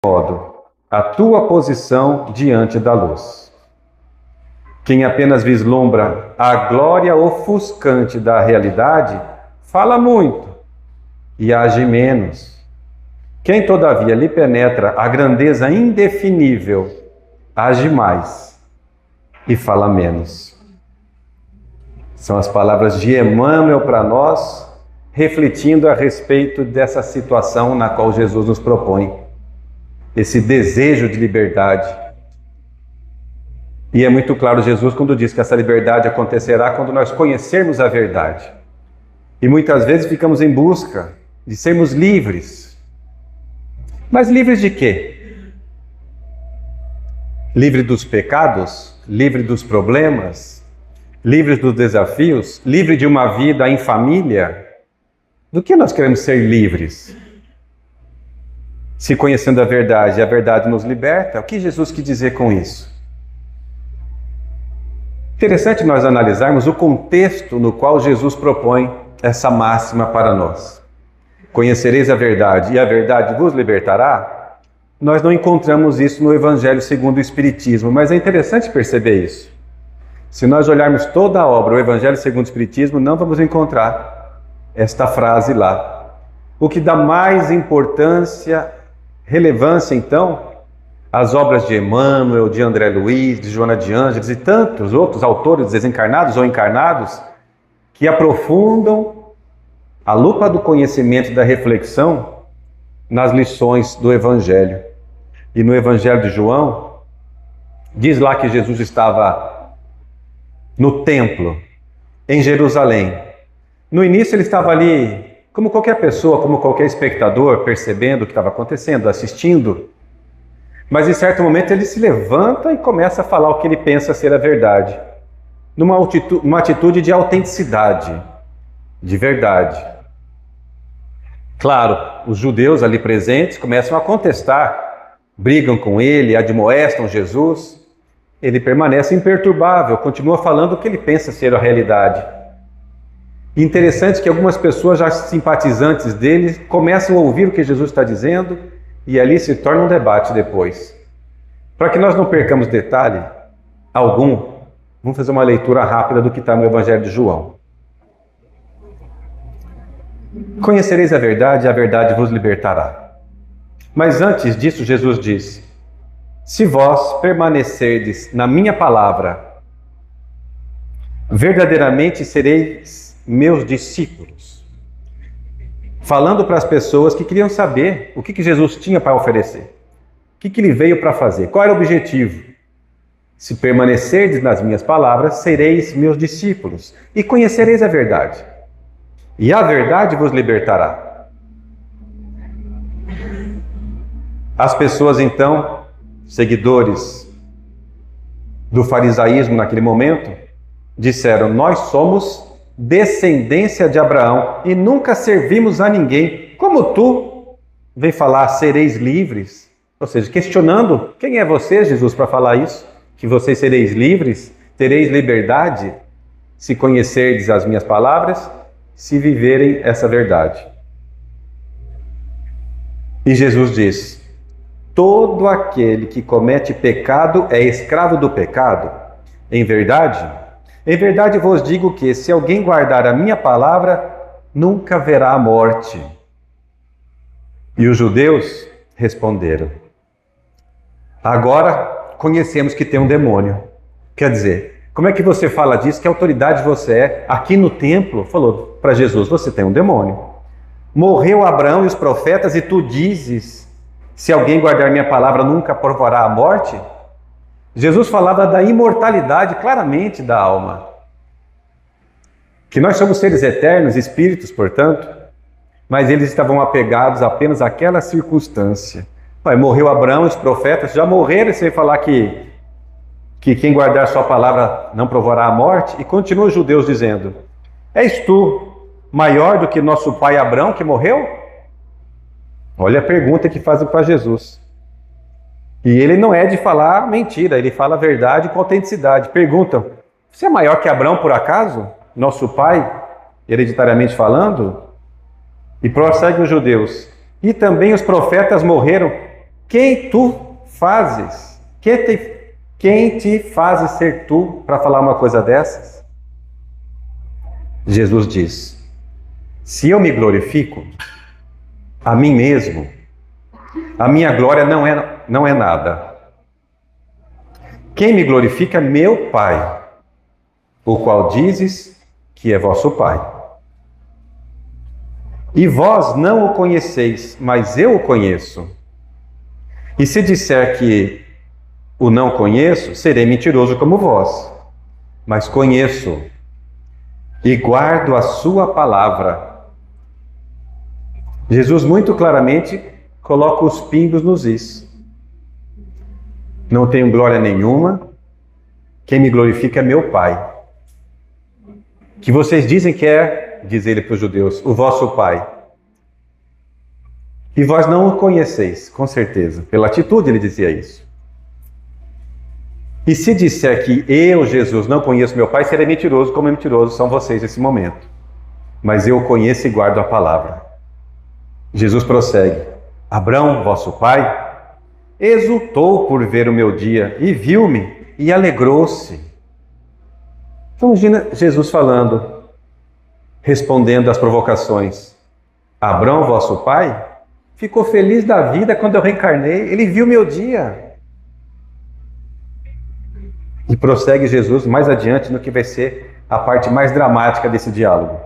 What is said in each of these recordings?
modo a tua posição diante da luz. Quem apenas vislumbra a glória ofuscante da realidade, fala muito e age menos. Quem, todavia, lhe penetra a grandeza indefinível, age mais e fala menos. São as palavras de Emmanuel para nós, refletindo a respeito dessa situação na qual Jesus nos propõe. Esse desejo de liberdade. E é muito claro Jesus quando diz que essa liberdade acontecerá quando nós conhecermos a verdade. E muitas vezes ficamos em busca de sermos livres. Mas livres de quê? Livre dos pecados? Livre dos problemas? Livre dos desafios? Livre de uma vida em família? Do que nós queremos ser livres? Se conhecendo a verdade nos liberta, o que Jesus quis dizer com isso? Interessante nós analisarmos o contexto no qual Jesus propõe essa máxima para nós. Conhecereis a verdade e a verdade vos libertará? Nós não encontramos isso no Evangelho segundo o Espiritismo, mas é interessante perceber isso. Se nós olharmos toda a obra, o Evangelho segundo o Espiritismo, não vamos encontrar esta frase lá. O que dá mais relevância, então, às obras de Emmanuel, de André Luiz, de Joana de Ângeles e tantos outros autores desencarnados ou encarnados que aprofundam a lupa do conhecimento e da reflexão nas lições do Evangelho. E no Evangelho de João, diz lá que Jesus estava no templo, em Jerusalém. No início ele estava ali como qualquer pessoa, como qualquer espectador, percebendo o que estava acontecendo, assistindo. Mas em certo momento ele se levanta e começa a falar o que ele pensa ser a verdade. Uma atitude de autenticidade, de verdade. Claro, os judeus ali presentes começam a contestar, brigam com ele, admoestam Jesus. Ele permanece imperturbável, continua falando o que ele pensa ser a realidade. Interessante que algumas pessoas já simpatizantes dele começam a ouvir o que Jesus está dizendo e ali se torna um debate depois. Para que nós não percamos detalhe algum, vamos fazer uma leitura rápida do que está no Evangelho de João. Conhecereis a verdade vos libertará. Mas antes disso Jesus diz: se vós permanecerdes na minha palavra, verdadeiramente sereis meus discípulos. Falando para as pessoas que queriam saber o que Jesus tinha para oferecer. O que ele veio para fazer? Qual era o objetivo? Se permanecerdes nas minhas palavras, sereis meus discípulos e conhecereis a verdade. E a verdade vos libertará. As pessoas então, seguidores do farisaísmo naquele momento, disseram: nós somos descendência de Abraão e nunca servimos a ninguém. Como tu vem falar sereis livres? Ou seja, questionando: quem é você, Jesus, para falar isso? Que vocês sereis livres, tereis liberdade, se conhecerdes as minhas palavras, se viverem essa verdade. E Jesus diz: todo aquele que comete pecado é escravo do pecado. Em verdade vos digo que, se alguém guardar a minha palavra, nunca verá a morte. E os judeus responderam: agora conhecemos que tem um demônio. Quer dizer, como é que você fala disso? Que autoridade você é? Aqui no templo, falou para Jesus: você tem um demônio. Morreu Abraão e os profetas e tu dizes: se alguém guardar minha palavra, nunca provará a morte? Jesus falava da imortalidade claramente da alma. Que nós somos seres eternos, espíritos, portanto, mas eles estavam apegados apenas àquela circunstância. Morreu Abraão e os profetas, já morreram sem falar que quem guardar sua palavra não provará a morte? E continua os judeus dizendo: és tu maior do que nosso pai Abraão que morreu? Olha a pergunta que fazem para Jesus. E ele não é de falar mentira, ele fala a verdade com autenticidade. Perguntam: você é maior que Abraão por acaso? Nosso pai, hereditariamente falando? E prossegue os judeus: e também os profetas morreram quem tu fazes? Quem te fazes ser tu para falar uma coisa dessas? Jesus diz: se eu me glorifico a mim mesmo, a minha glória não é nada. Quem me glorifica é meu Pai, o qual dizes que é vosso Pai. E vós não o conheceis, mas eu o conheço. E se disser que o não conheço, serei mentiroso como vós. Mas conheço e guardo a sua palavra. Jesus muito claramente coloca os pingos nos is. Não tenho glória nenhuma, quem me glorifica é meu Pai. Que vocês dizem que é, diz ele para os judeus, o vosso Pai. E vós não o conheceis, com certeza. Pela atitude ele dizia isso. E se disser que eu, Jesus, não conheço meu Pai, serei mentiroso, como mentirosos são vocês nesse momento. Mas eu o conheço e guardo a palavra. Jesus prossegue: Abrão, vosso pai, exultou por ver o meu dia e viu-me e alegrou-se. Então imagina Jesus falando, respondendo às provocações. Abrão, vosso pai, ficou feliz da vida quando eu reencarnei, ele viu meu dia. E prossegue Jesus mais adiante no que vai ser a parte mais dramática desse diálogo.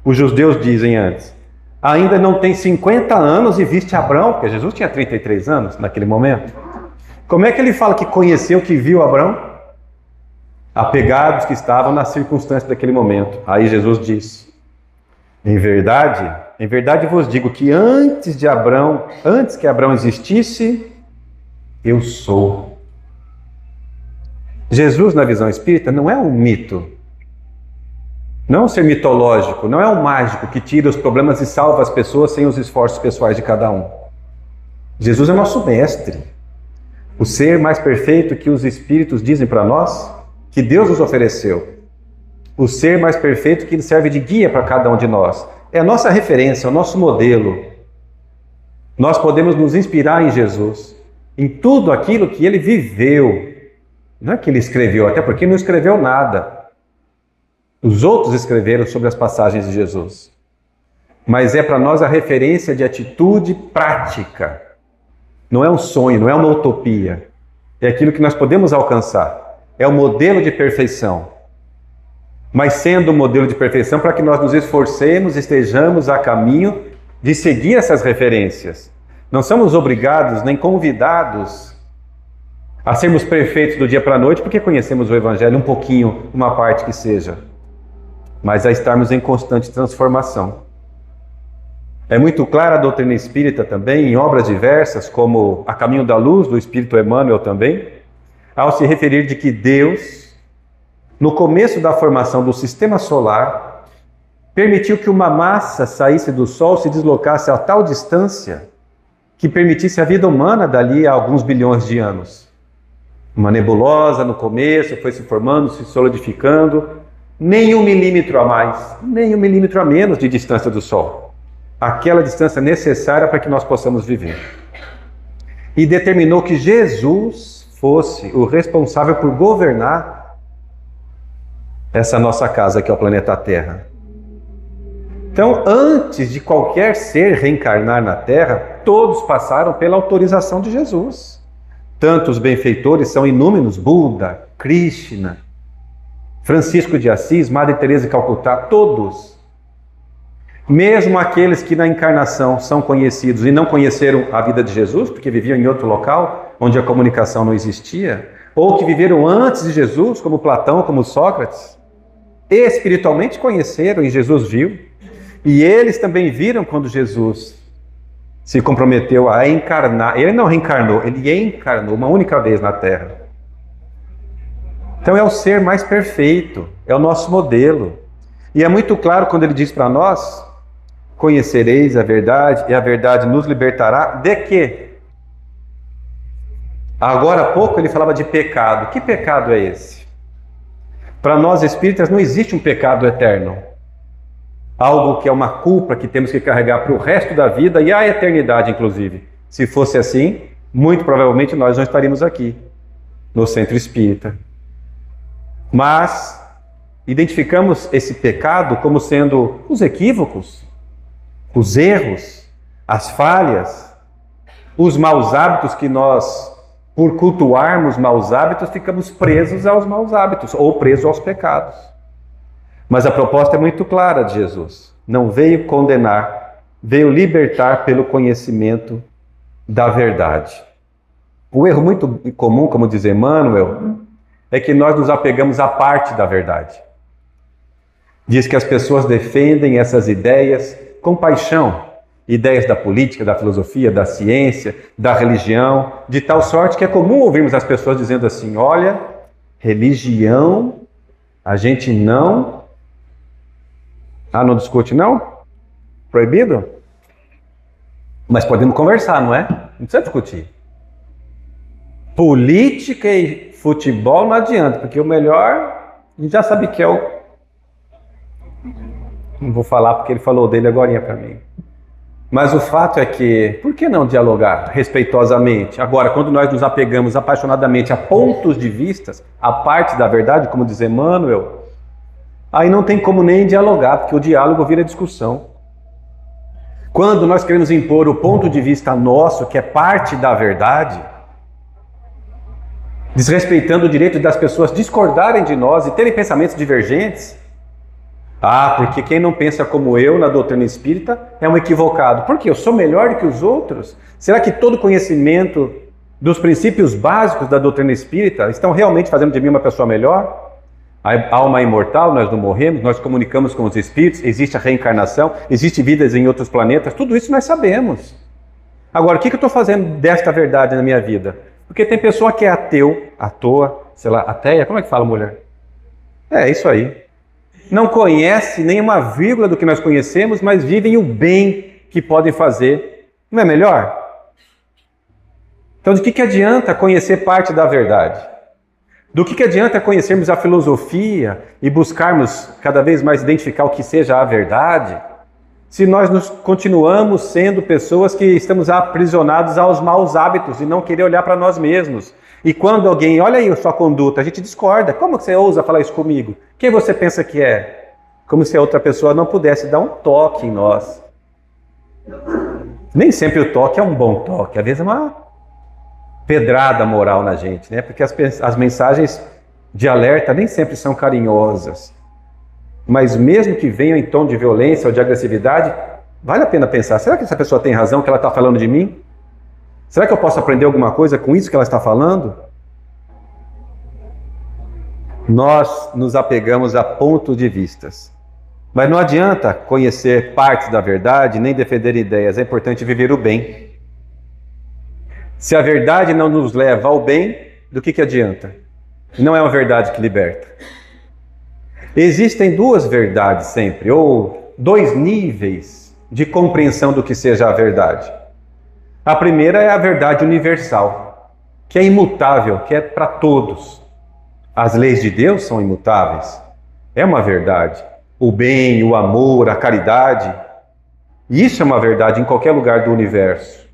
Os judeus dizem antes: ainda não tem 50 anos e viste Abrão, porque Jesus tinha 33 anos naquele momento. Como é que ele fala que conheceu, que viu Abrão? Apegados que estavam nas circunstâncias daquele momento. Aí Jesus diz: em verdade vos digo que antes que Abrão existisse, eu sou. Jesus, na visão espírita, não é um mito. Não é um ser mitológico, não é um mágico que tira os problemas e salva as pessoas sem os esforços pessoais de cada um. Jesus é nosso mestre. O ser mais perfeito que os espíritos dizem para nós, que Deus nos ofereceu. O ser mais perfeito que serve de guia para cada um de nós. É a nossa referência, é o nosso modelo. Nós podemos nos inspirar em Jesus, em tudo aquilo que ele viveu. Não é que ele escreveu, até porque não escreveu nada. Os outros escreveram sobre as passagens de Jesus. Mas é para nós a referência de atitude prática. Não é um sonho, não é uma utopia. É aquilo que nós podemos alcançar. É o modelo de perfeição. Mas sendo um modelo de perfeição para que nós nos esforcemos, estejamos a caminho de seguir essas referências. Não somos obrigados nem convidados a sermos perfeitos do dia para a noite porque conhecemos o Evangelho um pouquinho, uma parte que seja. Mas a estarmos em constante transformação. É muito clara a doutrina espírita também, em obras diversas, como A Caminho da Luz, do Espírito Emmanuel também, ao se referir de que Deus, no começo da formação do sistema solar, permitiu que uma massa saísse do Sol, se deslocasse a tal distância, que permitisse a vida humana dali a alguns bilhões de anos. Uma nebulosa no começo, foi se formando, se solidificando, nem 1 milímetro a mais, nem 1 milímetro a menos de distância do Sol. Aquela distância necessária para que nós possamos viver. E determinou que Jesus fosse o responsável por governar essa nossa casa que é o planeta Terra. Então, antes de qualquer ser reencarnar na Terra, todos passaram pela autorização de Jesus. Tanto os benfeitores são inúmeros, Buda, Krishna, Francisco de Assis, Madre Teresa de Calcutá, todos. Mesmo aqueles que na encarnação são conhecidos e não conheceram a vida de Jesus, porque viviam em outro local, onde a comunicação não existia, ou que viveram antes de Jesus, como Platão, como Sócrates, espiritualmente conheceram e Jesus viu, e eles também viram quando Jesus se comprometeu a encarnar. Ele não reencarnou, ele encarnou uma única vez na Terra. Então é o ser mais perfeito, é o nosso modelo. E é muito claro quando ele diz para nós: conhecereis a verdade e a verdade nos libertará de quê? Agora há pouco ele falava de pecado. Que pecado é esse? Para nós espíritas não existe um pecado eterno. Algo que é uma culpa que temos que carregar para o resto da vida e a eternidade, inclusive. Se fosse assim, muito provavelmente nós não estaríamos aqui, no Centro Espírita. Mas identificamos esse pecado como sendo os equívocos, os erros, as falhas, os maus hábitos que nós, por cultuarmos maus hábitos, ficamos presos aos maus hábitos ou presos aos pecados. Mas a proposta é muito clara de Jesus. Não veio condenar, veio libertar pelo conhecimento da verdade. O erro muito comum, como diz Emmanuel, é que nós nos apegamos à parte da verdade. Diz que as pessoas defendem essas ideias com paixão. Ideias da política, da filosofia, da ciência, da religião, de tal sorte que é comum ouvirmos as pessoas dizendo assim: olha, religião, a gente não... não discute não? Proibido? Mas podemos conversar, não é? Não precisa discutir. Política e futebol não adianta, porque o melhor, a gente já sabe que é o... Não vou falar porque ele falou dele agorinha para mim. Mas o fato é que, por que não dialogar respeitosamente? Agora, quando nós nos apegamos apaixonadamente a pontos de vistas, a parte da verdade, como diz Emmanuel, aí não tem como nem dialogar, porque o diálogo vira discussão. Quando nós queremos impor o ponto de vista nosso, que é parte da verdade, desrespeitando o direito das pessoas discordarem de nós e terem pensamentos divergentes, porque quem não pensa como eu na doutrina espírita é um equivocado. Por quê? Eu sou melhor do que os outros? Será que todo conhecimento dos princípios básicos da doutrina espírita estão realmente fazendo de mim uma pessoa melhor? A alma é imortal, nós não morremos, nós comunicamos com os espíritos, existe a reencarnação, existe vidas em outros planetas, tudo isso nós sabemos. Agora, o que eu estou fazendo desta verdade na minha vida? Porque tem pessoa que é ateu, à toa, sei lá, ateia, como é que fala mulher? É isso aí. Não conhece nem uma vírgula do que nós conhecemos, mas vivem o bem que podem fazer. Não é melhor? Então, de que adianta conhecer parte da verdade? Do que adianta conhecermos a filosofia e buscarmos cada vez mais identificar o que seja a verdade, se nós continuamos sendo pessoas que estamos aprisionados aos maus hábitos e não querer olhar para nós mesmos? E quando alguém, olha aí a sua conduta, a gente discorda. Como você ousa falar isso comigo? Quem você pensa que é? Como se a outra pessoa não pudesse dar um toque em nós. Nem sempre o toque é um bom toque, às vezes é uma pedrada moral na gente, né? Porque as mensagens de alerta nem sempre são carinhosas. Mas mesmo que venham em tom de violência ou de agressividade, vale a pena pensar, será que essa pessoa tem razão que ela está falando de mim? Será que eu posso aprender alguma coisa com isso que ela está falando? Nós nos apegamos a pontos de vistas. Mas não adianta conhecer partes da verdade, nem defender ideias. É importante viver o bem. Se a verdade não nos leva ao bem, do que adianta? Não é uma verdade que liberta. Existem duas verdades sempre, ou dois níveis de compreensão do que seja a verdade. A primeira é a verdade universal, que é imutável, que é para todos. As leis de Deus são imutáveis. É uma verdade. O bem, o amor, a caridade. Isso é uma verdade em qualquer lugar do universo.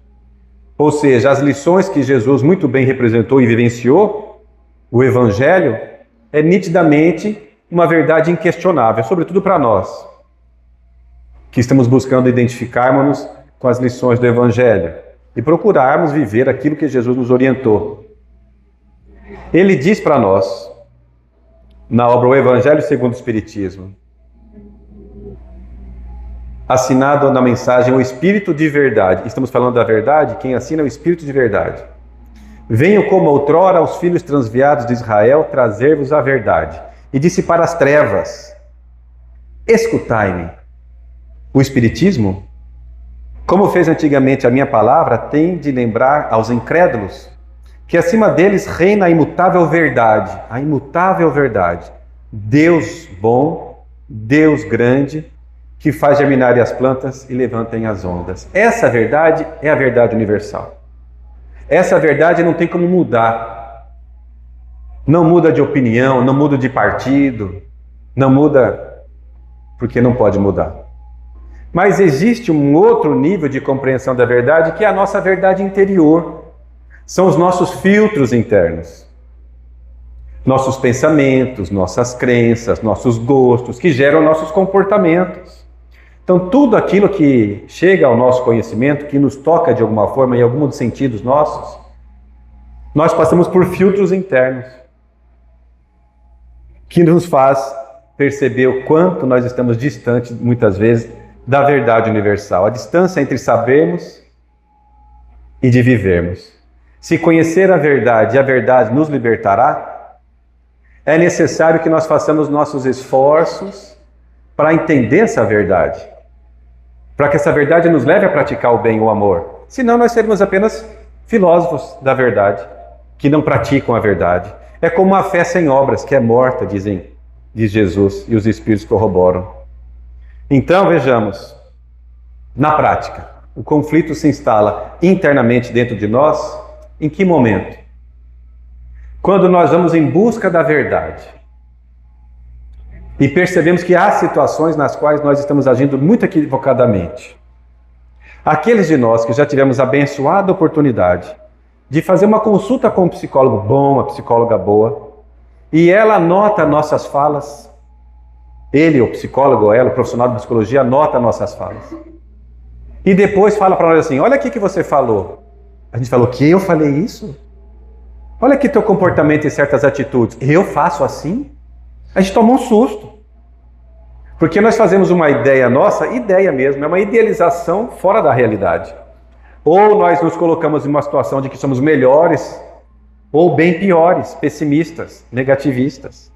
Ou seja, as lições que Jesus muito bem representou e vivenciou, o Evangelho, é nitidamente uma verdade inquestionável, sobretudo para nós, que estamos buscando identificarmos-nos com as lições do Evangelho e procurarmos viver aquilo que Jesus nos orientou. Ele diz para nós, na obra O Evangelho segundo o Espiritismo, assinado na mensagem O Espírito de Verdade. Estamos falando da verdade, quem assina é o Espírito de Verdade. Venho como outrora aos filhos transviados de Israel trazer-vos a verdade. E disse para as trevas, escutai-me. O Espiritismo, como fez antigamente a minha palavra, tem de lembrar aos incrédulos que acima deles reina a imutável verdade. A imutável verdade. Deus bom, Deus grande, que faz germinar as plantas e levantem as ondas. Essa verdade é a verdade universal. Essa verdade não tem como mudar. Não muda de opinião, não muda de partido, não muda porque não pode mudar. Mas existe um outro nível de compreensão da verdade que é a nossa verdade interior. São os nossos filtros internos. Nossos pensamentos, nossas crenças, nossos gostos, que geram nossos comportamentos. Então, tudo aquilo que chega ao nosso conhecimento, que nos toca de alguma forma, em algum dos sentidos nossos, nós passamos por filtros internos, que nos faz perceber o quanto nós estamos distantes, muitas vezes, da verdade universal. A distância entre sabermos e de vivermos. Se conhecer a verdade e a verdade nos libertará, é necessário que nós façamos nossos esforços para entender essa verdade. Para que essa verdade nos leve a praticar o bem e o amor. Senão nós seremos apenas filósofos da verdade, que não praticam a verdade. É como uma fé sem obras, que é morta, diz Jesus, e os Espíritos corroboram. Então, vejamos, na prática, o conflito se instala internamente dentro de nós, em que momento? Quando nós vamos em busca da verdade e percebemos que há situações nas quais nós estamos agindo muito equivocadamente. Aqueles de nós que já tivemos a abençoada oportunidade de fazer uma consulta com um psicólogo bom, uma psicóloga boa, e ela anota nossas falas, ele, o psicólogo, ou ela, o profissional de psicologia, anota nossas falas. E depois fala para nós assim, olha aqui que você falou. A gente falou, que eu falei isso? Olha aqui teu comportamento e certas atitudes. Eu faço assim? A gente toma um susto. Porque nós fazemos uma ideia nossa, ideia mesmo, é uma idealização fora da realidade. Ou nós nos colocamos em uma situação de que somos melhores, ou bem piores, pessimistas, negativistas.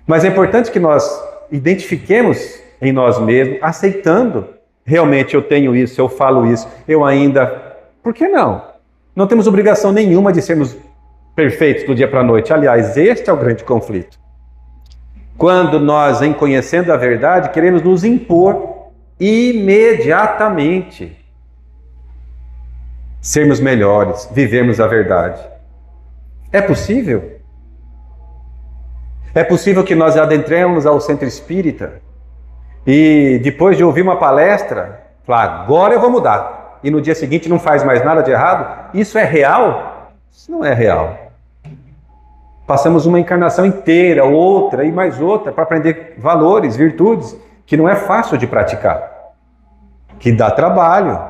Mas é importante que nós identifiquemos em nós mesmos, aceitando, realmente eu tenho isso, eu falo isso, eu ainda... Por que não? Não temos obrigação nenhuma de sermos perfeitos do dia para a noite. Aliás, este é o grande conflito. Quando nós, em conhecendo a verdade, queremos nos impor imediatamente. Sermos melhores, vivermos a verdade. É possível? É possível que nós adentremos ao centro espírita e depois de ouvir uma palestra, falar, agora eu vou mudar. E no dia seguinte não faz mais nada de errado? Isso é real? Isso não é real. Passamos uma encarnação inteira, outra e mais outra, para aprender valores, virtudes, que não é fácil de praticar. Que dá trabalho.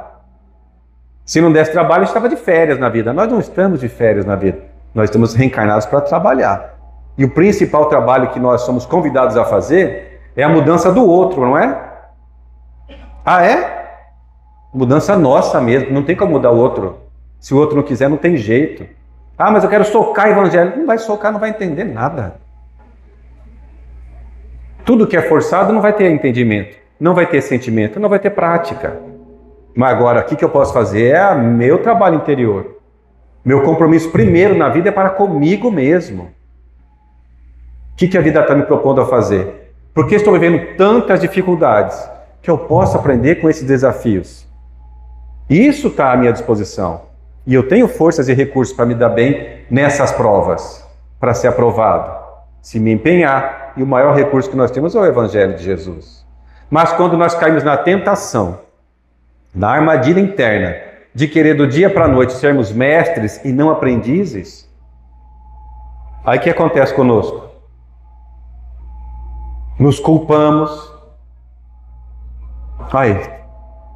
Se não desse trabalho, estava de férias na vida. Nós não estamos de férias na vida. Nós estamos reencarnados para trabalhar. E o principal trabalho que nós somos convidados a fazer é a mudança do outro, não é? Ah, é? Mudança nossa mesmo. Não tem como mudar o outro. Se o outro não quiser, não tem jeito. Ah, mas eu quero socar o evangelho. Não vai socar, não vai entender nada. Tudo que é forçado não vai ter entendimento, não vai ter sentimento, não vai ter prática. Mas agora, o que eu posso fazer? É meu trabalho interior. Meu compromisso primeiro na vida é para comigo mesmo. O que a vida está me propondo a fazer? Porque estou vivendo tantas dificuldades que eu posso aprender com esses desafios. Isso está à minha disposição. E eu tenho forças e recursos para me dar bem nessas provas, para ser aprovado, se me empenhar. E o maior recurso que nós temos é o Evangelho de Jesus. Mas quando nós caímos na tentação, na armadilha interna, de querer do dia para a noite sermos mestres e não aprendizes, aí o que acontece conosco? Nos culpamos. Ai,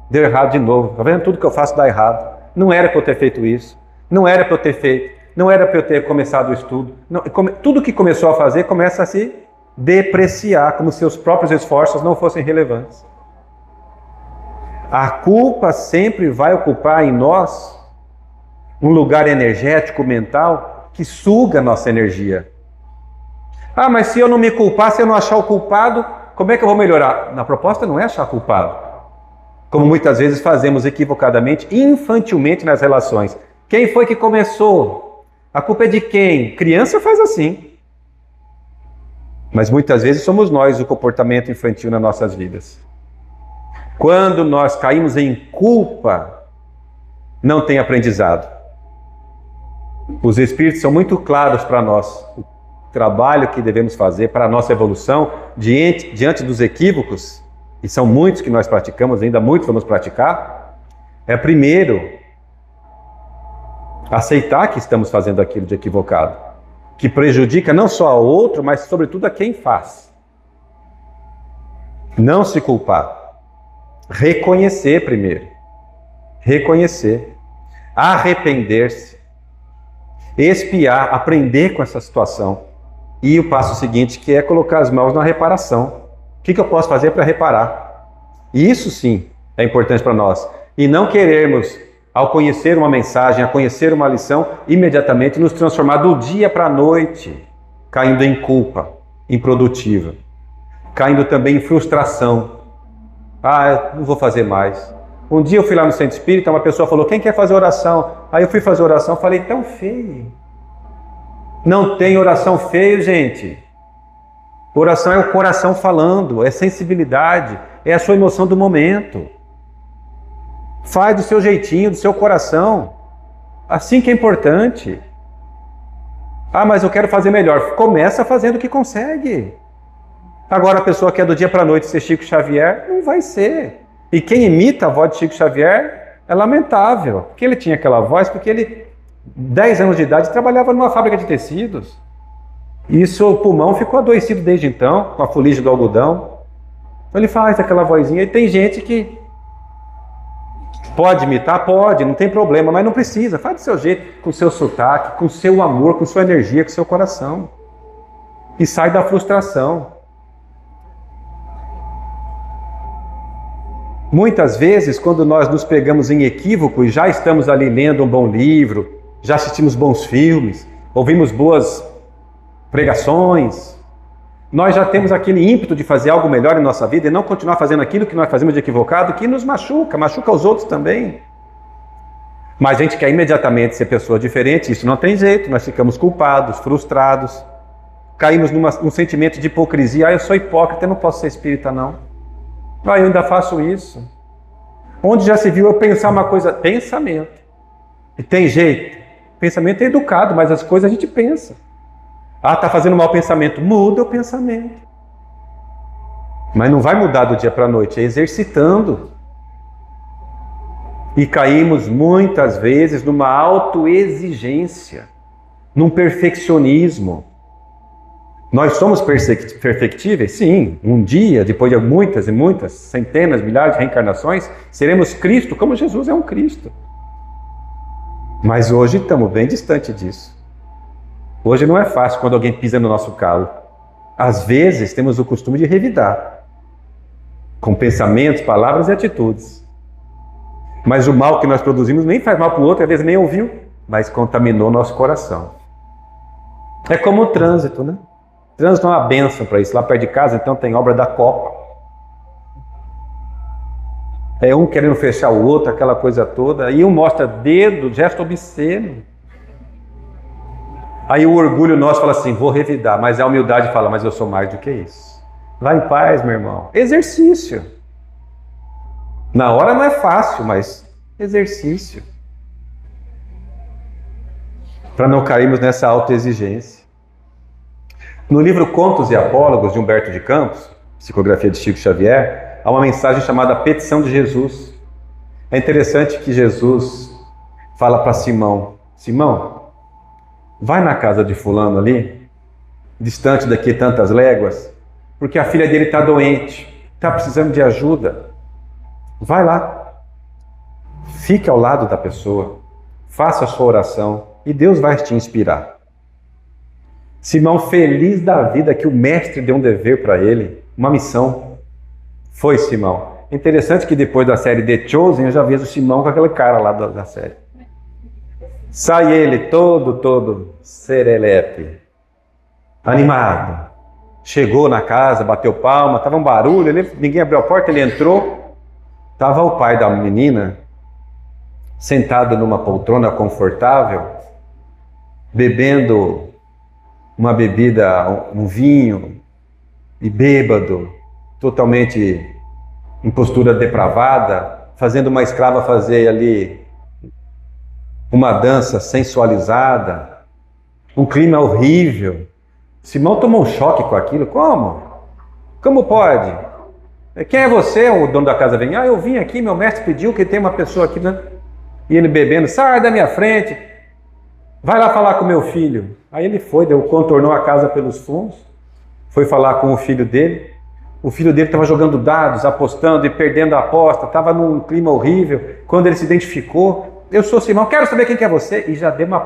deu errado de novo. Está vendo? Tudo que eu faço dá errado. Não era para eu ter feito isso, não era para eu ter feito, não era para eu ter começado o estudo. Não, tudo que começou a fazer começa a se depreciar, como se os próprios esforços não fossem relevantes. A culpa sempre vai ocupar em nós um lugar energético, mental, que suga a nossa energia. Ah, mas se eu não me culpar, se eu não achar o culpado, como é que eu vou melhorar? Na proposta não é achar culpado. Como muitas vezes fazemos equivocadamente, infantilmente nas relações. Quem foi que começou? A culpa é de quem? Criança faz assim. Mas muitas vezes somos nós o comportamento infantil nas nossas vidas. Quando nós caímos em culpa, não tem aprendizado. Os Espíritos são muito claros para nós. O trabalho que devemos fazer para a nossa evolução diante dos equívocos, e são muitos que nós praticamos, ainda muitos vamos praticar, é primeiro Aceitar que estamos fazendo aquilo de equivocado, que prejudica não só ao outro, mas sobretudo a quem faz. Não se culpar. Reconhecer primeiro. Reconhecer. Arrepender-se. Expiar, aprender com essa situação. E o passo seguinte, que é colocar as mãos na reparação. O que eu posso fazer para reparar? E isso sim é importante para nós. E não querermos, ao conhecer uma mensagem, a conhecer uma lição, imediatamente nos transformar do dia para a noite, caindo em culpa improdutiva, caindo também em frustração. Ah, não vou fazer mais. Um dia eu fui lá no centro espírita, uma pessoa falou, quem quer fazer oração? Aí eu fui fazer oração, falei, tão feio. Não tem oração feio, gente. Oração é o coração falando, é sensibilidade, é a sua emoção do momento. Faz do seu jeitinho, do seu coração. Assim que é importante. Ah, mas eu quero fazer melhor. Começa fazendo o que consegue. Agora a pessoa que é do dia para a noite ser Chico Xavier, não vai ser. E quem imita a voz de Chico Xavier é lamentável. Porque ele tinha aquela voz, porque ele, 10 anos de idade, trabalhava numa fábrica de tecidos. E seu pulmão ficou adoecido desde então, com a fuligem do algodão. Então ele faz aquela vozinha. E tem gente que pode imitar? Pode, não tem problema, mas não precisa. Faz do seu jeito, com o seu sotaque, com o seu amor, com sua energia, com o seu coração. E sai da frustração. Muitas vezes, quando nós nos pegamos em equívoco e já estamos ali lendo um bom livro, já assistimos bons filmes, ouvimos boas pregações, nós já temos aquele ímpeto de fazer algo melhor em nossa vida e não continuar fazendo aquilo que nós fazemos de equivocado, que nos machuca, machuca os outros também. Mas a gente quer imediatamente ser pessoa diferente, isso não tem jeito, nós ficamos culpados, frustrados, caímos num sentimento de hipocrisia, ah, eu sou hipócrita, eu não posso ser espírita não. Ah, eu ainda faço isso. Onde já se viu eu pensar uma coisa? Pensamento. E tem jeito. Pensamento é educado, mas as coisas a gente pensa. Ah, está fazendo mau pensamento. Muda o pensamento. Mas não vai mudar do dia para a noite, é exercitando. E caímos muitas vezes numa autoexigência, num perfeccionismo. Nós somos perfectíveis? Sim. Um dia, depois de muitas e muitas, centenas, milhares de reencarnações, seremos Cristo, como Jesus é um Cristo. Mas hoje estamos bem distante disso. Hoje não é fácil quando alguém pisa no nosso calo. Às vezes temos o costume de revidar, com pensamentos, palavras e atitudes. Mas o mal que nós produzimos nem faz mal para o outro, às vezes nem ouviu, mas contaminou nosso coração. É como o trânsito, né? O trânsito é uma bênção para isso. Lá perto de casa, então, tem obra da Copa. É um querendo fechar o outro, aquela coisa toda. E um mostra dedo, gesto obsceno. Aí o orgulho nosso fala assim, vou revidar. Mas a humildade fala, mas eu sou mais do que isso. Vá em paz, meu irmão. Exercício. Na hora não é fácil, mas exercício. Para não cairmos nessa autoexigência. No livro Contos e Apólogos, de Humberto de Campos, psicografia de Chico Xavier, há uma mensagem chamada Petição de Jesus. É interessante que Jesus fala para Simão, Simão, vai na casa de fulano ali, distante daqui tantas léguas, porque a filha dele está doente, está precisando de ajuda. Vai lá, fique ao lado da pessoa, faça a sua oração e Deus vai te inspirar. Simão, feliz da vida que o mestre deu um dever para ele, uma missão. Foi Simão. Interessante que depois da série The Chosen, eu já vejo o Simão com aquele cara lá da série. Sai ele todo serelepe, animado. Chegou na casa, bateu palma, estava um barulho, ninguém abriu a porta, ele entrou. Estava o pai da menina, sentado numa poltrona confortável, bebendo uma bebida, um vinho, e bêbado, totalmente em postura depravada, fazendo uma escrava fazer ali uma dança sensualizada, um clima horrível. Simão tomou um choque com aquilo. Como? Como pode? Quem é você? O dono da casa vem. Ah, eu vim aqui, meu mestre pediu que tem uma pessoa aqui, né? E ele bebendo, sai da minha frente. vai lá falar com meu filho. Aí ele foi, contornou a casa pelos fundos, foi falar com o filho dele. O filho dele estava jogando dados, apostando e perdendo a aposta, estava num clima horrível. Quando ele se identificou, eu sou Simão, quero saber quem que é você. E já deu uma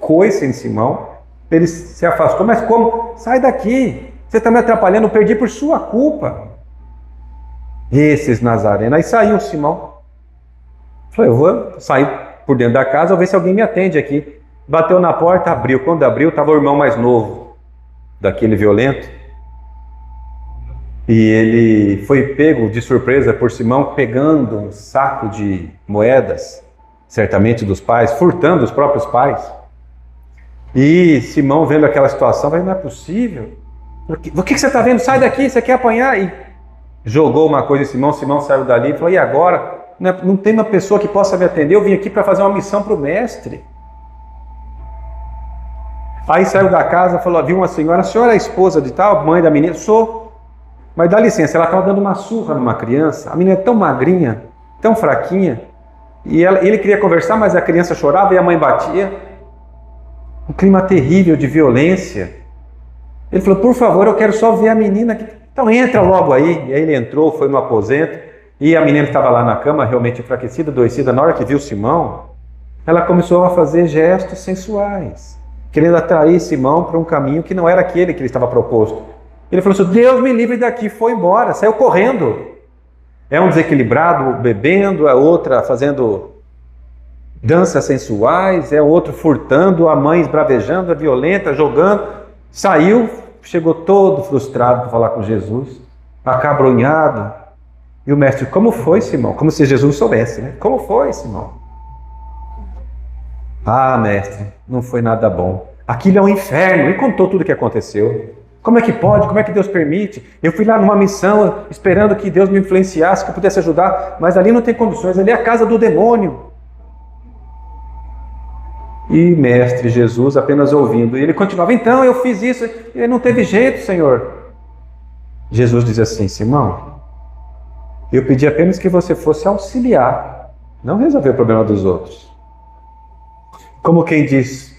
coice em Simão. Ele se afastou, mas como? Sai daqui, você está me atrapalhando, eu perdi por sua culpa. Esses nazarenos. Aí saiu Simão. Falei, eu vou sair por dentro da casa, vou ver se alguém me atende aqui. Bateu na porta, abriu. Quando abriu, estava o irmão mais novo daquele violento. E ele foi pego de surpresa por Simão, pegando um saco de moedas, certamente dos pais, furtando os próprios pais. E Simão, vendo aquela situação, falou, não é possível. O que você está vendo? Sai daqui, você quer apanhar? E jogou uma coisa em Simão, Simão saiu dali e falou, e agora? Não tem uma pessoa que possa me atender, eu vim aqui para fazer uma missão para o mestre. Aí saiu da casa, falou, viu uma senhora, a senhora é a esposa de tal, mãe da menina? Sou. Mas dá licença, ela estava dando uma surra numa criança, a menina é tão magrinha, tão fraquinha, e ele queria conversar, mas a criança chorava e a mãe batia. Um clima terrível de violência. Ele falou, por favor, eu quero só ver a menina aqui. Então entra logo aí. E aí ele entrou, foi no aposento, e a menina estava lá na cama, realmente enfraquecida, adoecida. Na hora que viu Simão, ela começou a fazer gestos sensuais, querendo atrair Simão para um caminho que não era aquele que ele estava proposto. Ele falou assim, Deus me livre daqui, foi embora, saiu correndo. É um desequilibrado bebendo, é outra fazendo danças sensuais, é outro furtando, a mãe esbravejando, a violenta, jogando. Saiu, chegou todo frustrado para falar com Jesus, acabrunhado. E o mestre, como foi, Simão? Como se Jesus soubesse, né? Como foi, Simão? Ah, mestre, não foi nada bom. Aquilo é um inferno. E contou tudo o que aconteceu. Como é que pode? Como é que Deus permite? Eu fui lá numa missão esperando que Deus me influenciasse, que eu pudesse ajudar, mas ali não tem condições, ali é a casa do demônio. E mestre Jesus apenas ouvindo, e ele continuava, então eu fiz isso, e não teve jeito, Senhor. Jesus diz assim, Simão, eu pedi apenas que você fosse auxiliar, não resolver o problema dos outros. Como quem diz,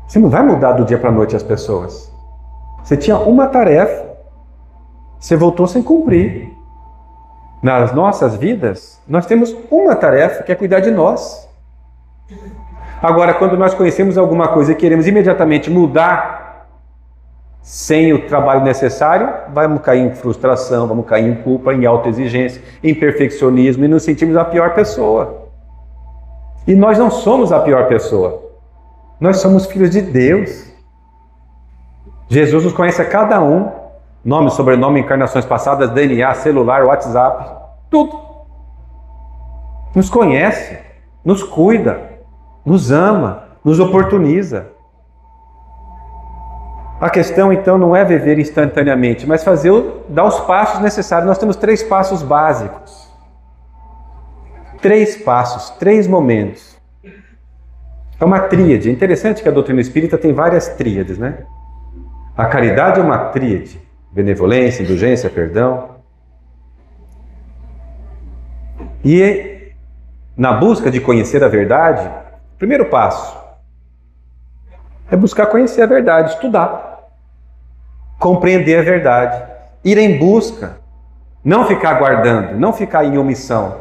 você não vai mudar do dia para a noite as pessoas. Você tinha uma tarefa, você voltou sem cumprir. Nas nossas vidas, nós temos uma tarefa, que é cuidar de nós. Agora, quando nós conhecemos alguma coisa e queremos imediatamente mudar, sem o trabalho necessário, vamos cair em frustração, vamos cair em culpa, em autoexigência, em perfeccionismo e nos sentimos a pior pessoa. E nós não somos a pior pessoa. Nós somos filhos de Deus. Jesus nos conhece a cada um, nome, sobrenome, encarnações passadas, DNA, celular, WhatsApp, tudo. Nos conhece, nos cuida, nos ama, nos oportuniza. A questão então não é viver instantaneamente, mas dar os passos necessários. Nós temos 3 passos básicos. 3 passos, 3 momentos. É uma tríade. É interessante que a doutrina espírita tem várias tríades, né? A caridade é uma tríade. Benevolência, indulgência, perdão. E na busca de conhecer a verdade, o primeiro passo é buscar conhecer a verdade, estudar, compreender a verdade, ir em busca, não ficar guardando, não ficar em omissão,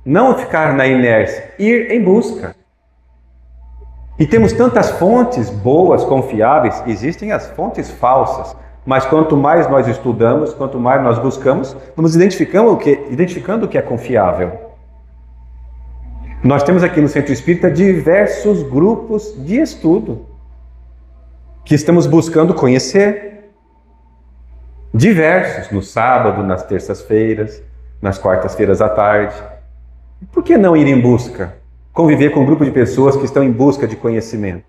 não ficar na inércia, ir em busca. E temos tantas fontes boas, confiáveis, existem as fontes falsas, mas quanto mais nós estudamos, quanto mais nós buscamos, vamos identificando o que é confiável. Nós temos aqui no Centro Espírita diversos grupos de estudo que estamos buscando conhecer. Diversos, no sábado, nas terças-feiras, nas quartas-feiras à tarde. Por que não ir em busca? Conviver com um grupo de pessoas que estão em busca de conhecimento.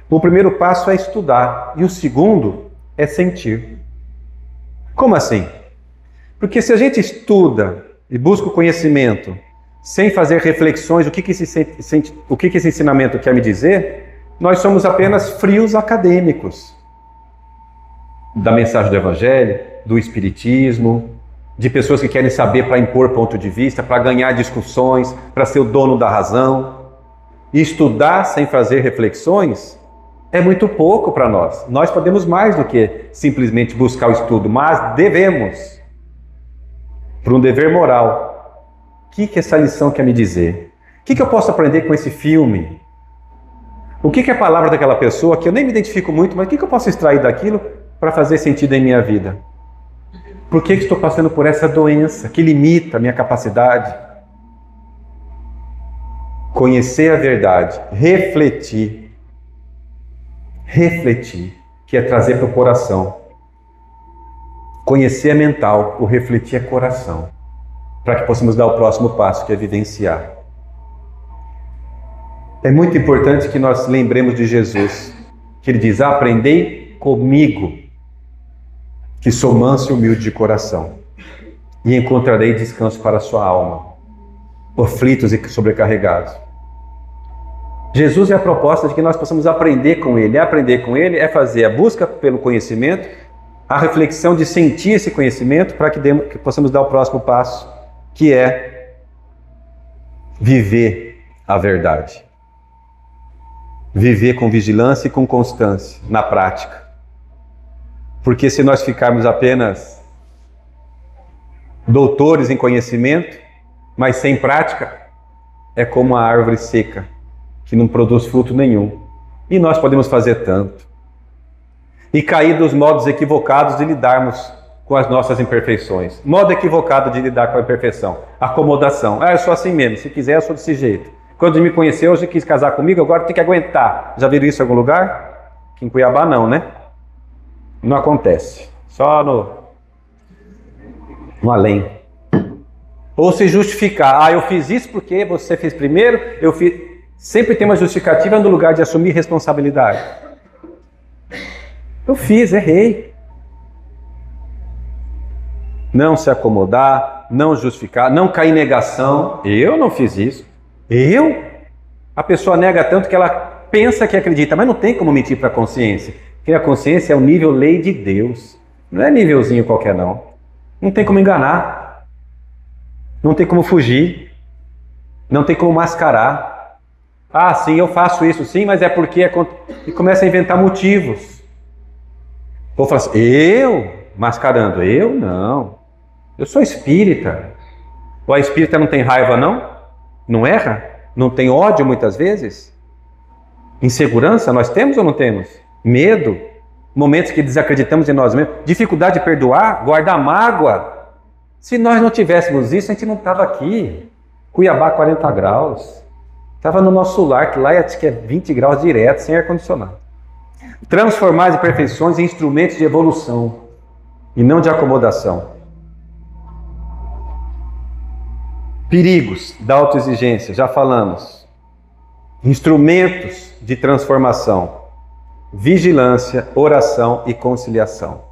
O primeiro passo é estudar e o segundo é sentir. Como assim? Porque se a gente estuda e busca o conhecimento sem fazer reflexões do que esse ensinamento quer me dizer, nós somos apenas frios acadêmicos da mensagem do Evangelho, do Espiritismo, de pessoas que querem saber para impor ponto de vista, para ganhar discussões, para ser o dono da razão. e estudar sem fazer reflexões é muito pouco para nós. Nós podemos mais do que simplesmente buscar o estudo, mas devemos, por um dever moral. O que essa lição quer me dizer? O que eu posso aprender com esse filme? O que é a palavra daquela pessoa que eu nem me identifico muito, mas o que eu posso extrair daquilo para fazer sentido em minha vida? Por que estou passando por essa doença que limita a minha capacidade? Conhecer a verdade, refletir, que é trazer para o coração. Conhecer é mental, o refletir é coração, para que possamos dar o próximo passo, que é vivenciar. É muito importante que nós lembremos de Jesus, que ele diz: aprendei comigo, que sou manso e humilde de coração, e encontrarei descanso para a sua alma, aflitos e sobrecarregados. Jesus é a proposta de que nós possamos aprender com Ele. Aprender com Ele é fazer a busca pelo conhecimento, a reflexão de sentir esse conhecimento para que possamos dar o próximo passo, que é viver a verdade. Viver com vigilância e com constância na prática. Porque se nós ficarmos apenas doutores em conhecimento, mas sem prática, é como a árvore seca, que não produz fruto nenhum. E nós podemos fazer tanto. E cair dos modos equivocados de lidarmos com as nossas imperfeições. Modo equivocado de lidar com a imperfeição. Acomodação. Eu sou assim mesmo, se quiser eu sou desse jeito. Quando me conheceu, hoje quis casar comigo, agora tem que aguentar. Já viram isso em algum lugar? Aqui em Cuiabá não, né? Não acontece. Só no além. Ou se justificar. Eu fiz isso porque você fez primeiro, eu fiz... Sempre tem uma justificativa no lugar de assumir responsabilidade. Eu fiz, errei. Não se acomodar, não justificar, não cair em negação. Eu não fiz isso. Eu? A pessoa nega tanto que ela pensa que acredita, mas não tem como mentir para a consciência. Porque a consciência é o nível lei de Deus. Não é nívelzinho qualquer não. Não tem como enganar. Não tem como fugir. Não tem como mascarar. Sim, eu faço isso sim, mas é porque... E começa a inventar motivos. Ou fala assim, eu? Mascarando, eu? Não. Eu sou espírita. Ou a espírita não tem raiva não? Não erra? Não tem ódio muitas vezes? Insegurança nós temos ou não temos? Medo? Momentos que desacreditamos em nós mesmos? Dificuldade de perdoar? Guardar mágoa? Se nós não tivéssemos isso, a gente não estava aqui. Cuiabá 40 graus. Estava no nosso lar, que lá acho que é 20 graus direto, sem ar-condicionado. Transformar as imperfeições em instrumentos de evolução e não de acomodação. Perigos da autoexigência, já falamos. Instrumentos de transformação. Vigilância, oração e conciliação.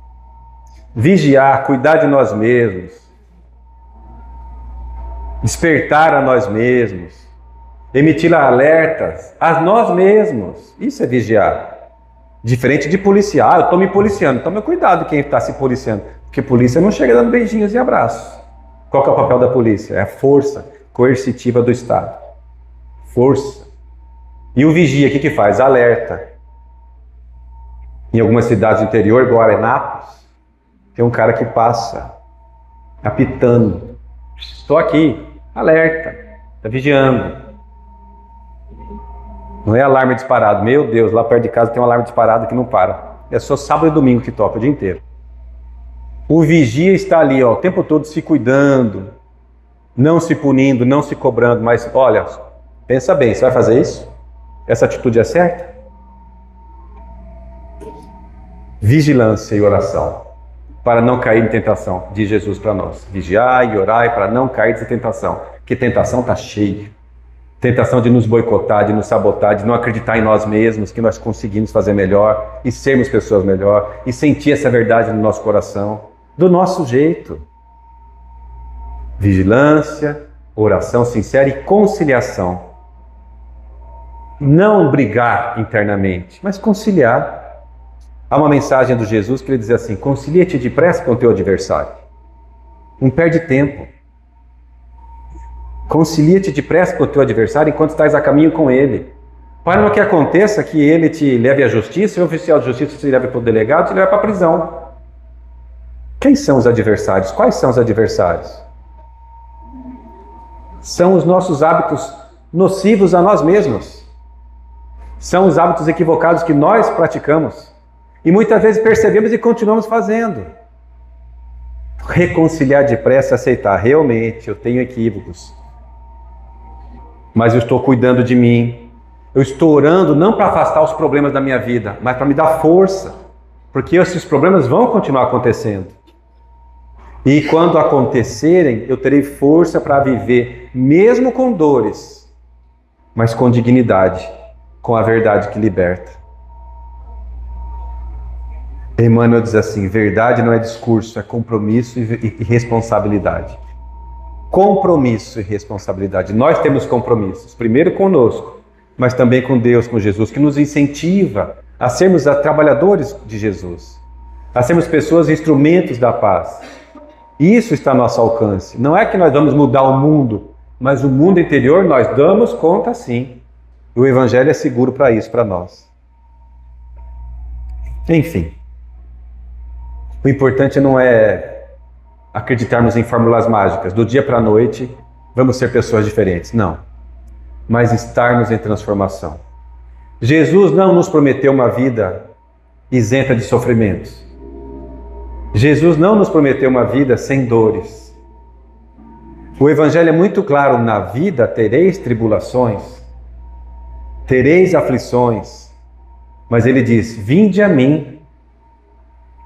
Vigiar, cuidar de nós mesmos. Despertar a nós mesmos. Emitir alertas a nós mesmos. Isso é vigiar. Diferente de policiar. Eu estou me policiando. Tome cuidado quem está se policiando. Porque polícia não chega dando beijinhos e abraços. Qual que é o papel da polícia? É a força coercitiva do Estado. Força. E o vigia, o que faz? Alerta. Em algumas cidades do interior, igual Arenápolis, tem um cara que passa apitando. Estou aqui. Alerta. Está vigiando. Não é alarme disparado. Meu Deus, lá perto de casa tem um alarme disparado que não para. É só sábado e domingo que toca o dia inteiro. O vigia está ali, o tempo todo se cuidando, não se punindo, não se cobrando, mas olha, pensa bem, você vai fazer isso? Essa atitude é certa? Vigilância e oração, para não cair em tentação, diz Jesus para nós. Vigiai e orai para não cair em tentação, porque tentação está cheia. Tentação de nos boicotar, de nos sabotar, de não acreditar em nós mesmos, que nós conseguimos fazer melhor e sermos pessoas melhor e sentir essa verdade no nosso coração, do nosso jeito. Vigilância, oração sincera e conciliação. Não brigar internamente, mas conciliar. Há uma mensagem do Jesus que ele diz assim: concilia-te depressa com o teu adversário. Não perde tempo. Concilia-te depressa com o teu adversário enquanto estás a caminho com ele. Para não que aconteça que ele te leve à justiça, e o oficial de justiça te leve para o delegado, te leve para a prisão. Quem são os adversários? Quais são os adversários? São os nossos hábitos nocivos a nós mesmos. São os hábitos equivocados que nós praticamos. E muitas vezes percebemos e continuamos fazendo. Reconciliar depressa, aceitar. Realmente, eu tenho equívocos. Mas eu estou cuidando de mim. Eu estou orando não para afastar os problemas da minha vida, mas para me dar força. Porque esses problemas vão continuar acontecendo. E quando acontecerem, eu terei força para viver, mesmo com dores, mas com dignidade, com a verdade que liberta. Emmanuel diz assim: verdade não é discurso, é compromisso e responsabilidade. Compromisso e responsabilidade. Nós temos compromissos, primeiro conosco, mas também com Deus, com Jesus, que nos incentiva a sermos trabalhadores de Jesus, a sermos pessoas, instrumentos da paz. Isso está ao nosso alcance. Não é que nós vamos mudar o mundo, mas o mundo interior nós damos conta sim. E o Evangelho é seguro para isso, para nós. Enfim, o importante não é acreditarmos em fórmulas mágicas. Do dia para a noite vamos ser pessoas diferentes. Não. Mas estarmos em transformação. Jesus não nos prometeu uma vida isenta de sofrimentos. Jesus não nos prometeu uma vida sem dores. O Evangelho é muito claro: na vida tereis tribulações, tereis aflições, mas ele diz: vinde a mim,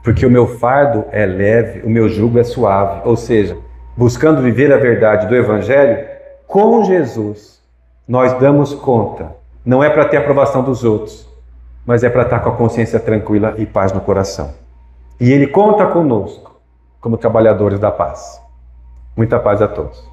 porque o meu fardo é leve, o meu jugo é suave. Ou seja, buscando viver a verdade do Evangelho, com Jesus, nós damos conta. Não é para ter a aprovação dos outros, mas é para estar com a consciência tranquila e paz no coração. E Ele conta conosco como trabalhadores da paz. Muita paz a todos.